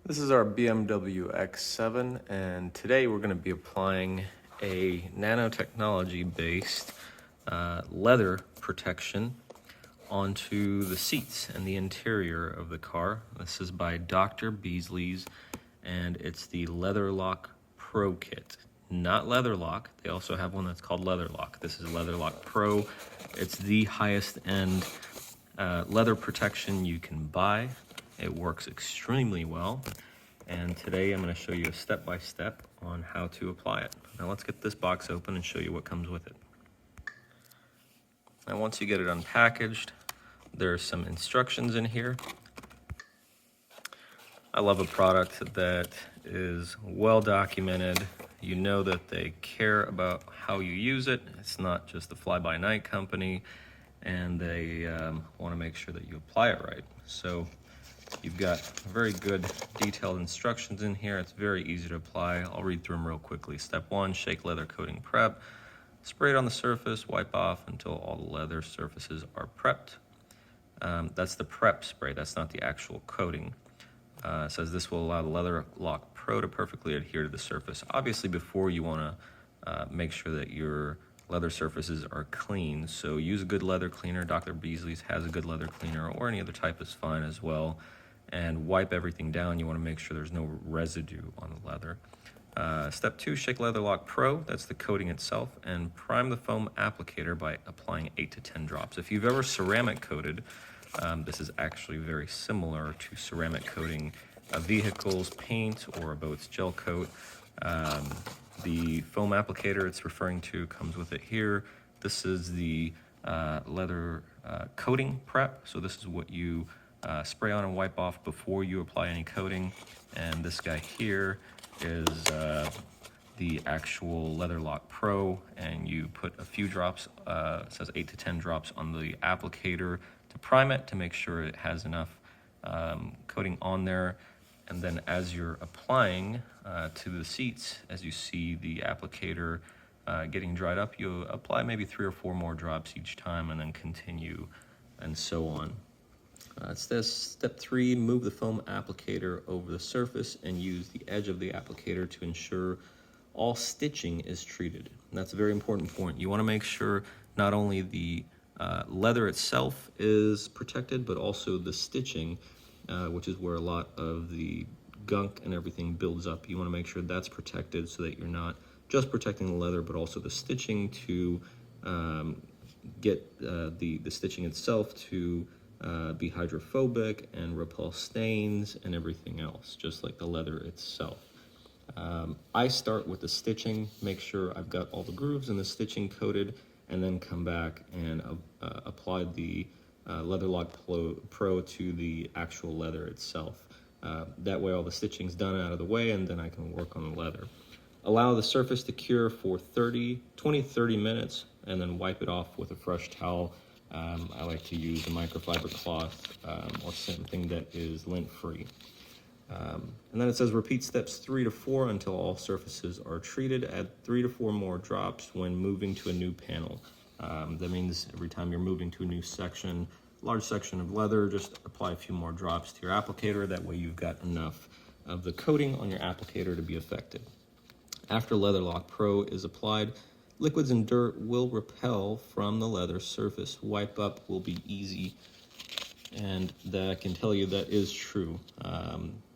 This is our BMW X7, and today we're going to be applying a nanotechnology based leather protection onto the seats and the interior of the car. This is by Dr. Beasleys, and it's the LeatherLock Pro kit. Not LeatherLock, they also have one that's called LeatherLock. This is LeatherLock Pro. It's the highest end leather protection you can buy. It works extremely well, and today I'm going to show you a step-by-step on how to apply it. Now let's get this box open and show you what comes with it. Now once you get it unpackaged, there's some instructions in here. I love a product that is well documented. You know that they care about how you use it. It's not just a fly-by-night company, and they want to make sure that you apply it right. So you've got very good detailed instructions in here. It's very easy to apply. I'll read through them real quickly. Step 1, shake leather coating prep. Spray it on the surface, wipe off until all the leather surfaces are prepped. That's the prep spray, that's not the actual coating. It says this will allow the LeatherLock Pro to perfectly adhere to the surface. Obviously before you want to make sure that your leather surfaces are clean, so use a good leather cleaner. Dr. Beasleys has a good leather cleaner, or any other type is fine as well. And wipe everything down. You want to make sure there's no residue on the leather. Step 2, shake LeatherLock Pro, that's the coating itself, and prime the foam applicator by applying 8 to 10 drops. If you've ever ceramic coated, this is actually very similar to ceramic coating a vehicle's paint or a boat's gel coat. The foam applicator it's referring to comes with it here. This is the leather coating prep, so this is what you spray on and wipe off before you apply any coating. And this guy here is the actual LeatherLock Pro, and you put a few drops, it says 8 to 10 drops on the applicator to prime it, to make sure it has enough coating on there. And then as you're applying to the seats, as you see the applicator getting dried up, you apply maybe 3 or 4 more drops each time, and then continue, and so on. It's this. Step 3, move the foam applicator over the surface and use the edge of the applicator to ensure all stitching is treated. And that's a very important point. You want to make sure not only the leather itself is protected, but also the stitching, which is where a lot of the gunk and everything builds up. You want to make sure that's protected so that you're not just protecting the leather, but also the stitching to get the stitching itself to be hydrophobic and repel stains and everything else, just like the leather itself. I start with the stitching, make sure I've got all the grooves and the stitching coated, and then come back and apply the LeatherLock Pro to the actual leather itself. That way all the stitching's done out of the way, and then I can work on the leather. Allow the surface to cure for 20-30 minutes, and then wipe it off with a fresh towel. I like to use a microfiber cloth or something that is lint-free. And then it says repeat steps 3 to 4 until all surfaces are treated. Add 3 to 4 more drops when moving to a new panel. That means every time you're moving to a new section, large section of leather, just apply a few more drops to your applicator. That way you've got enough of the coating on your applicator to be effective. After LeatherLock Pro is applied, liquids and dirt will repel from the leather surface. Wipe up will be easy, and that I can tell you that is true.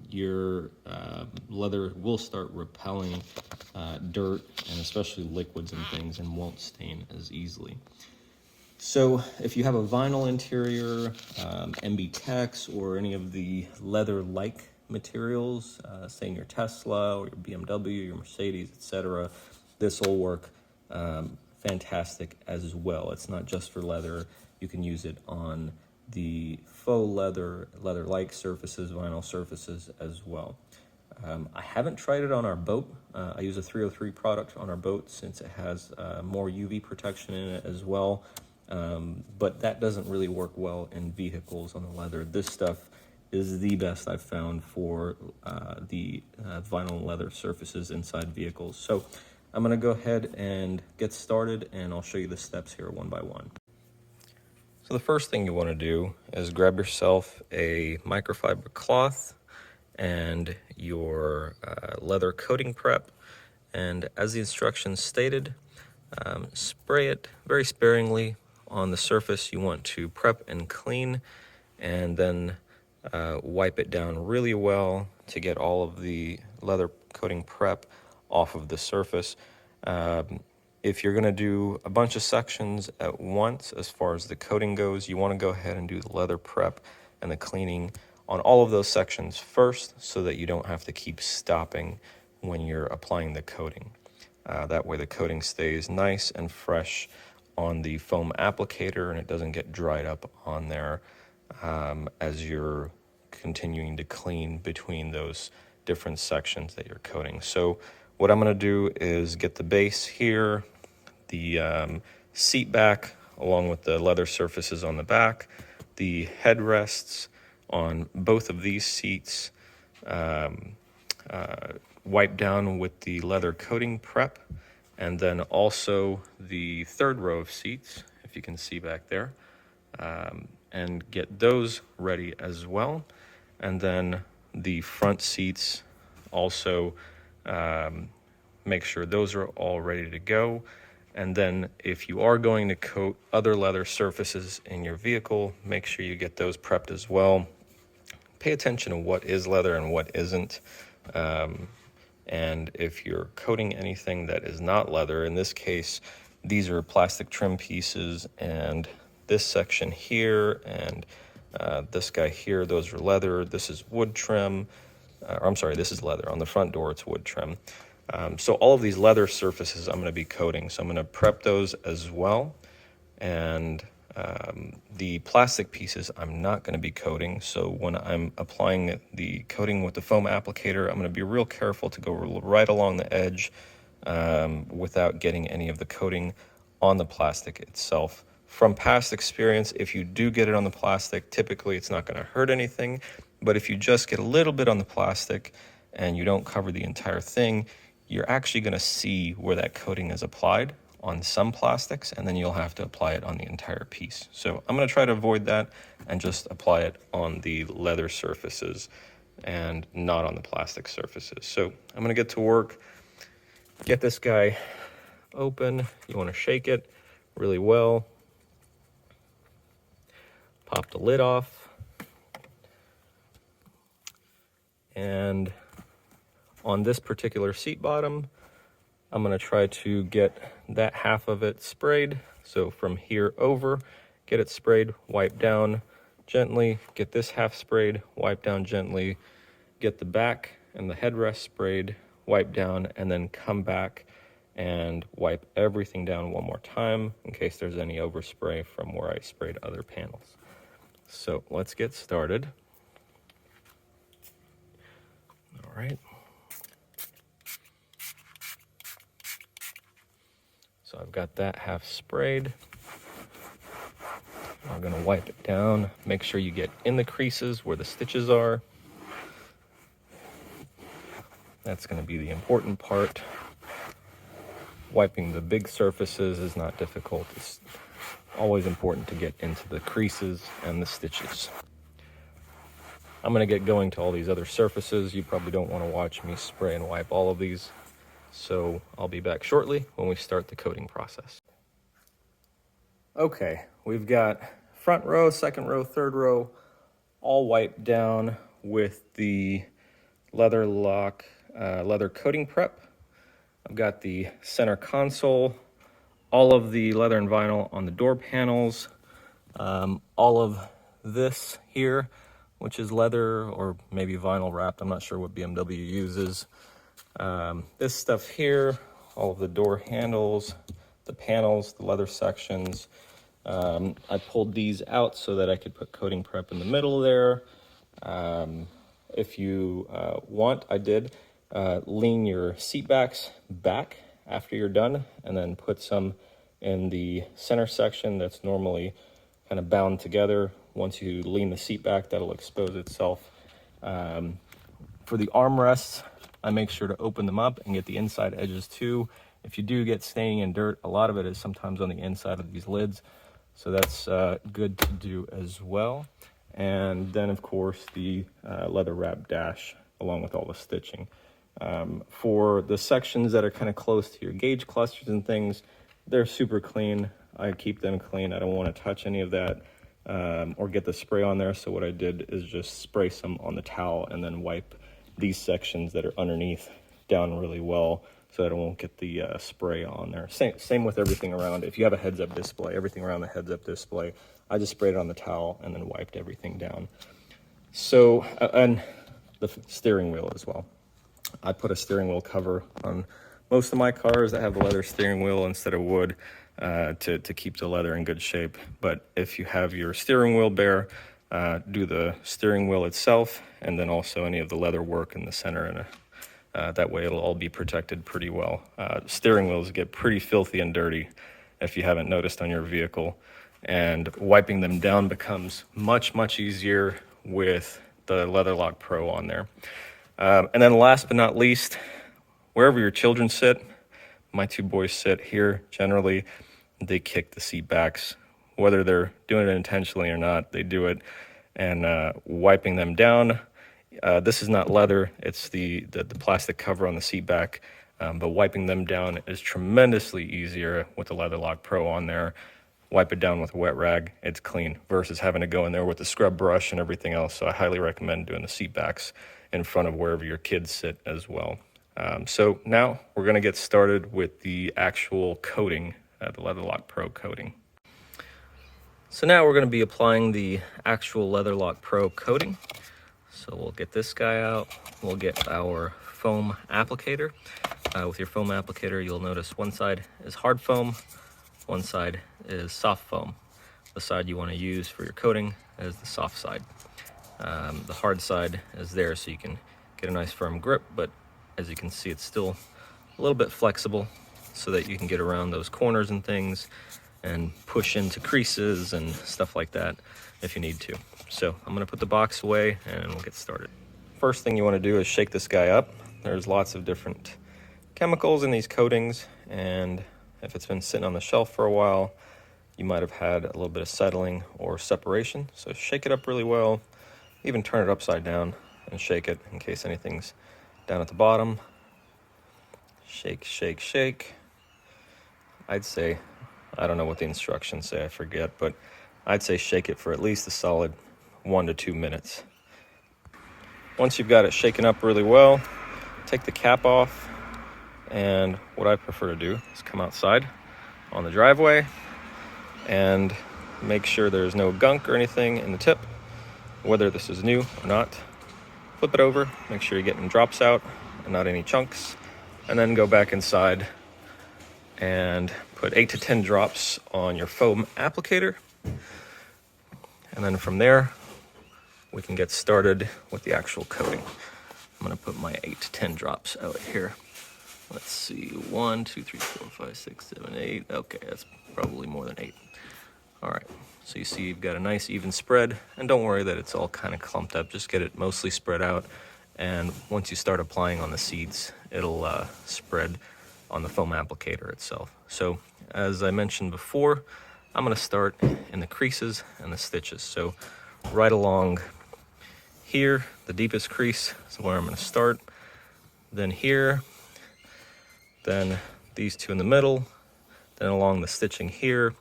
Your leather will start repelling dirt, and especially liquids and things, and won't stain as easily. So if you have a vinyl interior, mbtex, or any of the leather-like materials, say in your Tesla or your BMW, your Mercedes, etc., this will work fantastic as well. It's not just for leather. You can use it on the faux leather, leather-like surfaces, vinyl surfaces as well. I haven't tried it on our boat. I use a 303 product on our boat since it has more UV protection in it as well. But that doesn't really work well in vehicles on the leather. This stuff is the best I've found for the vinyl and leather surfaces inside vehicles. So I'm going to go ahead and get started, and I'll show you the steps here one by one. So the first thing you want to do is grab yourself a microfiber cloth and your leather coating prep. And as the instructions stated, spray it very sparingly on the surface you want to prep and clean, and then wipe it down really well to get all of the leather coating prep off of the surface. If you're going to do a bunch of sections at once as far as the coating goes, you want to go ahead and do the leather prep and the cleaning on all of those sections first, so that you don't have to keep stopping when you're applying the coating. That way the coating stays nice and fresh on the foam applicator, and it doesn't get dried up on there as you're continuing to clean between those different sections that you're coating. So what I'm going to do is get the base here, the seat back along with the leather surfaces on the back, the headrests on both of these seats, wipe down with the leather coating prep, and then also the third row of seats, if you can see back there, and get those ready as well. And then the front seats also, make sure those are all ready to go. And then if you are going to coat other leather surfaces in your vehicle, make sure you get those prepped as well. Pay attention to what is leather and what isn't. And if you're coating anything that is not leather, in this case, these are plastic trim pieces, and this section here and this guy here, those are leather. This is wood trim. I'm sorry, this is leather. On the front door, it's wood trim. So all of these leather surfaces I'm going to be coating. So I'm going to prep those as well. And the plastic pieces I'm not going to be coating. So when I'm applying the coating with the foam applicator, I'm going to be real careful to go right along the edge without getting any of the coating on the plastic itself. From past experience, if you do get it on the plastic, typically it's not going to hurt anything. But if you just get a little bit on the plastic and you don't cover the entire thing, you're actually going to see where that coating is applied on some plastics, and then you'll have to apply it on the entire piece. So I'm going to try to avoid that and just apply it on the leather surfaces and not on the plastic surfaces. So I'm going to get to work, get this guy open. You want to shake it really well. Pop the lid off. And on this particular seat bottom, I'm going to try to get that half of it sprayed. So from here over, get it sprayed, wipe down gently, get this half sprayed, wipe down gently, get the back and the headrest sprayed, wipe down, and then come back and wipe everything down one more time in case there's any overspray from where I sprayed other panels. So let's get started. All right. So I've got that half sprayed. I'm going to wipe it down. Make sure you get in the creases where the stitches are. That's going to be the important part. Wiping the big surfaces is not difficult. It's always important to get into the creases and the stitches. I'm going to get going to all these other surfaces. You probably don't want to watch me spray and wipe all of these. So I'll be back shortly when we start the coating process. Okay, we've got front row, second row, third row, all wiped down with the LeatherLock leather coating prep. I've got the center console, all of the leather and vinyl on the door panels, all of this here, which is leather or maybe vinyl wrapped. I'm not sure what BMW uses. This stuff here, all of the door handles, the panels, the leather sections. I pulled these out so that I could put coating prep in the middle there. If you want, I did lean your seat backs back after you're done, and then put some in the center section that's normally kind of bound together. Once you lean the seat back, that'll expose itself. For the armrests, I make sure to open them up and get the inside edges too. If you do get staining and dirt, a lot of it is sometimes on the inside of these lids, so that's good to do as well. and then of course the leather wrap dash along with all the stitching. For the sections that are kind of close to your gauge clusters and things, they're super clean. I keep them clean. I don't want to touch any of that or get the spray on there. So what I did is just spray some on the towel and then wipe these sections that are underneath down really well so that I won't get the spray on there. Same with everything around. If you have a heads-up display, everything around the heads-up display, I just sprayed it on the towel and then wiped everything down. So, and the steering wheel as well. I put a steering wheel cover on most of my cars that have the leather steering wheel instead of wood to keep the leather in good shape. But if you have your steering wheel bare, do the steering wheel itself and then also any of the leather work in the center, and that way it'll all be protected pretty well. Steering wheels get pretty filthy and dirty if you haven't noticed on your vehicle, and wiping them down becomes much easier with the LeatherLock Pro on there. And then last but not least, wherever your children sit, my two boys sit here generally, they kick the seat backs. Whether they're doing it intentionally or not, they do it. And wiping them down, this is not leather, it's the plastic cover on the seat back, but wiping them down is tremendously easier with the LeatherLock Pro on there. Wipe it down with a wet rag, it's clean, versus having to go in there with the scrub brush and everything else. So I highly recommend doing the seat backs in front of wherever your kids sit as well. So now we're going to get started with the actual coating, the LeatherLock Pro coating. So now we're going to be applying the actual LeatherLock Pro coating. So we'll get this guy out, we'll get our foam applicator. With your foam applicator, you'll notice one side is hard foam, one side is soft foam. The side you want to use for your coating is the soft side. The hard side is there so you can get a nice firm grip, but as you can see, it's still a little bit flexible so that you can get around those corners and things and push into creases and stuff like that if you need to. So I'm going to put the box away and we'll get started. First thing you want to do is shake this guy up. There's lots of different chemicals in these coatings, and if it's been sitting on the shelf for a while, you might have had a little bit of settling or separation. So shake it up really well. Even turn it upside down and shake it in case anything's down at the bottom. Shake. I'd say, I don't know what the instructions say, I forget, but I'd say shake it for at least a solid 1 to 2 minutes. Once you've got it shaken up really well, take the cap off, and what I prefer to do is come outside on the driveway and make sure there's no gunk or anything in the tip, whether this is new or not. Flip it over, make sure you're getting drops out and not any chunks, and then go back inside and put 8 to 10 drops on your foam applicator. And then from there, we can get started with the actual coating. I'm gonna put my 8 to 10 drops out here. Let's see, 1, 2, 3, 4, 5, 6, 7, 8. Okay, that's probably more than 8. All right, so you see you've got a nice even spread, and don't worry that it's all kind of clumped up. Just get it mostly spread out, and once you start applying on the seats, it'll spread on the foam applicator itself. So as I mentioned before, I'm gonna start in the creases and the stitches. So right along here, the deepest crease is where I'm gonna start. Then here, then these two in the middle, then along the stitching here,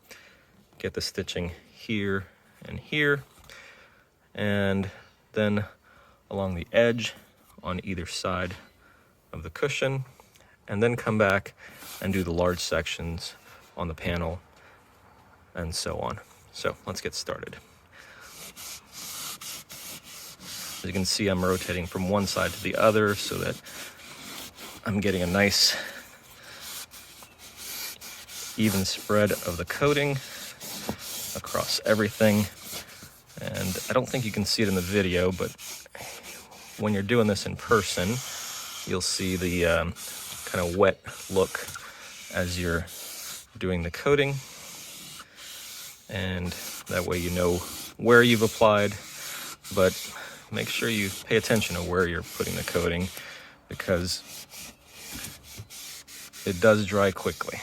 get the stitching here and here, and then along the edge on either side of the cushion, and then come back and do the large sections on the panel and so on. So let's get started. As you can see, I'm rotating from one side to the other so that I'm getting a nice even spread of the coating across everything. And I don't think you can see it in the video, but when you're doing this in person, you'll see the kind of wet look as you're doing the coating, and that way you know where you've applied, but make sure you pay attention to where you're putting the coating because it does dry quickly.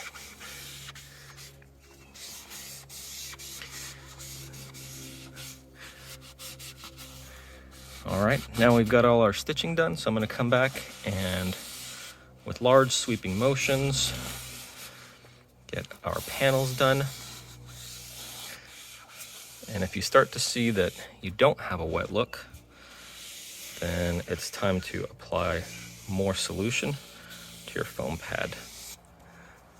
All right, now we've got all our stitching done, so I'm going to come back and with large sweeping motions get our panels done. And if you start to see that you don't have a wet look, then it's time to apply more solution to your foam pad.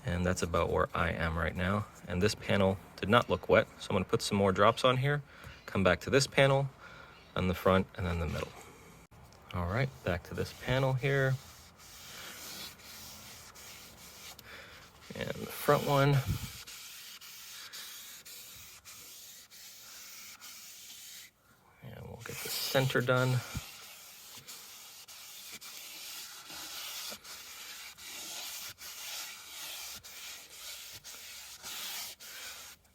And that's about where I am right now. And this panel did not look wet, so I'm going to put some more drops on here, come back to this panel on the front and then the middle. All right, back to this panel here. And the front one. And we'll get the center done.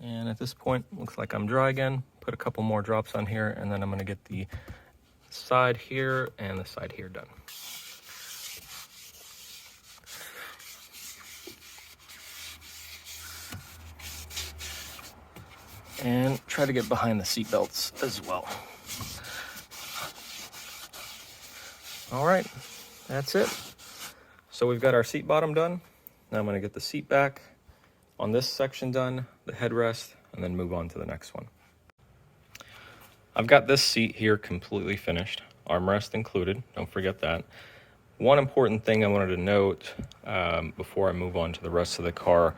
And at this point, looks like I'm dry again. Put a couple more drops on here, and then I'm gonna get the side here and the side here done. And try to get behind the seat belts as well. All right, that's it. So we've got our seat bottom done. Now I'm gonna get the seat back on this section done, the headrest, and then move on to the next one. I've got this seat here completely finished, armrest included, don't forget that. One important thing I wanted to note before I move on to the rest of the car,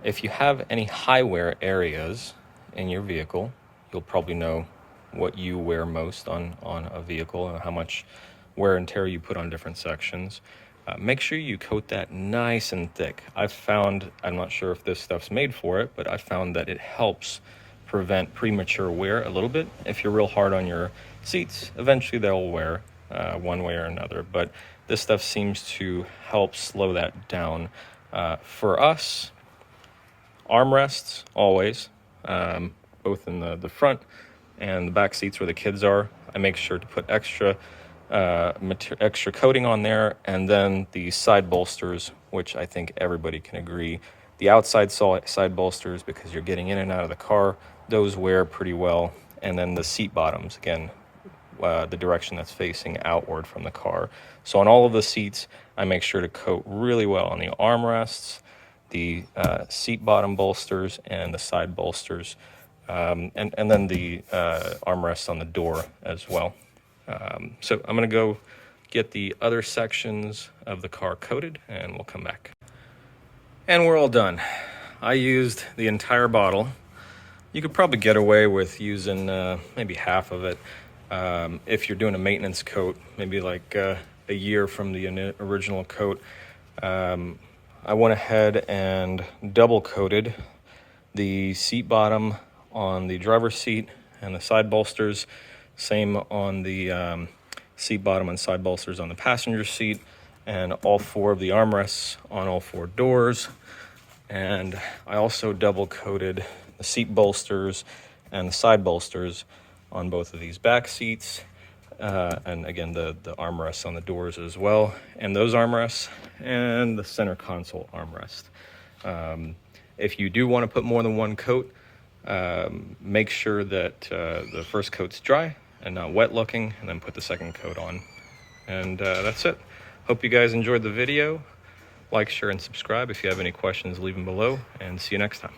if you have any high wear areas in your vehicle, you'll probably know what you wear most on a vehicle and how much wear and tear you put on different sections. Make sure you coat that nice and thick. I've found, I'm not sure if this stuff's made for it, but I found that it helps prevent premature wear a little bit. If you're real hard on your seats, eventually they'll wear one way or another, but this stuff seems to help slow that down. For us, armrests always, both in the front and the back seats where the kids are. I make sure to put extra coating on there, and then the side bolsters, which I think everybody can agree. The outside side bolsters, because you're getting in and out of the car, those wear pretty well. And then the seat bottoms, again, the direction that's facing outward from the car. So on all of the seats, I make sure to coat really well on the armrests, the seat bottom bolsters, and the side bolsters, and then the armrests on the door as well. So I'm going to go get the other sections of the car coated, and we'll come back. And we're all done. I used the entire bottle. You could probably get away with using maybe half of it if you're doing a maintenance coat, maybe like a year from the original coat. I went ahead and double coated the seat bottom on the driver's seat and the side bolsters. Same on the seat bottom and side bolsters on the passenger seat, and all four of the armrests on all four doors. And I also double coated the seat bolsters and the side bolsters on both of these back seats, and again the armrests on the doors as well, and those armrests and the center console armrest. If you do want to put more than one coat, make sure that the first coat's dry and not wet looking, and then put the second coat on. And that's it. Hope you guys enjoyed the video. Like, share, and subscribe. If you have any questions, leave them below, and see you next time.